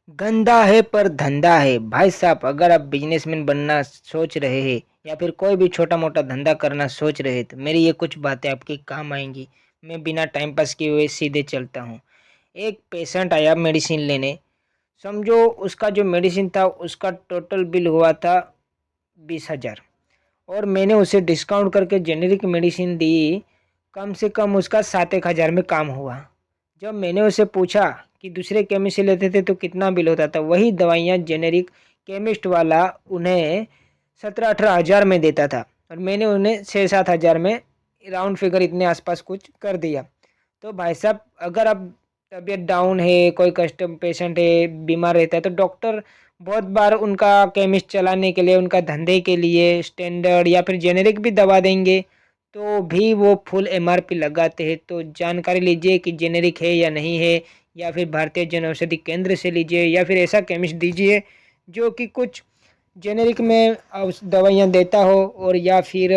गंदा है पर धंधा है भाई साहब। अगर आप बिजनेसमैन बनना सोच रहे हैं या फिर कोई भी छोटा मोटा धंधा करना सोच रहे हैं तो मेरी ये कुछ बातें आपके काम आएंगी। मैं बिना टाइम पास किए हुए सीधे चलता हूँ। एक पेशेंट आया मेडिसिन लेने। समझो उसका जो मेडिसिन था उसका टोटल बिल हुआ था 20,000 और मैंने उसे डिस्काउंट करके जेनेरिक मेडिसिन दी। कम से कम उसका 7 एक हज़ार में काम हुआ। जब मैंने उसे पूछा कि दूसरे केमिस्ट से लेते थे तो कितना बिल होता था, वही दवाइयाँ जेनेरिक केमिस्ट वाला उन्हें 17 18 हज़ार में देता था और मैंने उन्हें 6 7 हज़ार में, राउंड फिगर इतने आसपास कुछ कर दिया। तो भाई साहब अगर अब तबीयत डाउन है, कोई कस्टम पेशेंट है, बीमार रहता है तो डॉक्टर बहुत बार उनका केमिस्ट चलाने के लिए, उनका धंधे के लिए स्टैंडर्ड या फिर जेनेरिक भी दवा देंगे तो भी वो फुल एमआरपी लगाते हैं। तो जानकारी लीजिए कि जेनेरिक है या नहीं है, या फिर भारतीय जन औषधि केंद्र से लीजिए या फिर ऐसा केमिस्ट दीजिए जो कि कुछ जेनेरिक में दवाइयाँ देता हो और या फिर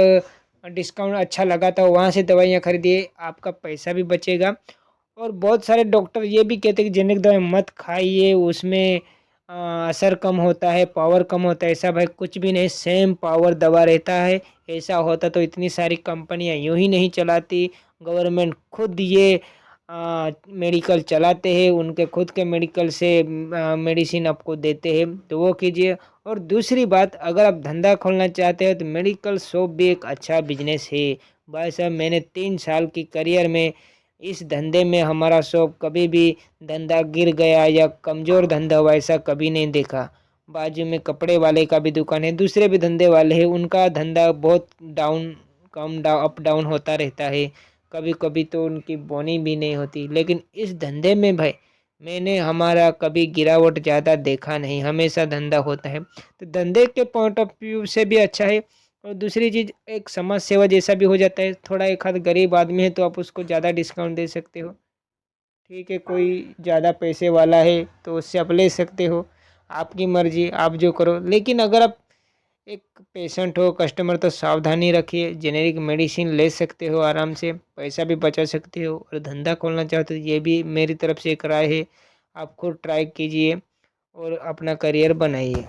डिस्काउंट अच्छा लगाता हो, वहाँ से दवाइयाँ खरीदिए, आपका पैसा भी बचेगा। और बहुत सारे डॉक्टर ये भी कहते हैं कि जेनेरिक दवाई मत खाइए, उसमें असर कम होता है, पावर कम होता है। ऐसा भाई कुछ भी नहीं, सेम पावर दवा रहता है। ऐसा होता तो इतनी सारी कंपनियां यूं ही नहीं चलाती। गवर्नमेंट खुद ये मेडिकल चलाते हैं, उनके खुद के मेडिकल से मेडिसिन आपको देते हैं, तो वो कीजिए। और दूसरी बात, अगर आप धंधा खोलना चाहते हो तो मेडिकल शॉप भी एक अच्छा बिजनेस है। भाई साहब मैंने 3 साल की करियर में इस धंधे में हमारा शॉप कभी भी धंधा गिर गया या कमज़ोर धंधा हुआ ऐसा कभी नहीं देखा। बाजू में कपड़े वाले का भी दुकान है, दूसरे भी धंधे वाले हैं, उनका धंधा बहुत down, come down, up down होता रहता है। कभी कभी तो उनकी बोनी भी नहीं होती। लेकिन इस धंधे में भाई मैंने हमारा कभी गिरावट ज़्यादा देखा नहीं, हमेशा धंधा होता है। तो धंधे के पॉइंट ऑफ व्यू से भी अच्छा है। और दूसरी चीज़, एक समाज सेवा जैसा भी हो जाता है। थोड़ा एक आध गरीब आदमी है तो आप उसको ज़्यादा डिस्काउंट दे सकते हो। ठीक है, कोई ज़्यादा पैसे वाला है तो उससे आप ले सकते हो। आपकी मर्जी, आप जो करो। लेकिन अगर आप एक पेशेंट हो, कस्टमर, तो सावधानी रखिए। जेनेरिक मेडिसिन ले सकते हो आराम से, पैसा भी बचा सकते हो। और धंधा खोलना चाहते हो, ये भी मेरी तरफ से एक राय है, आप खुद ट्राई कीजिए और अपना करियर बनाइए।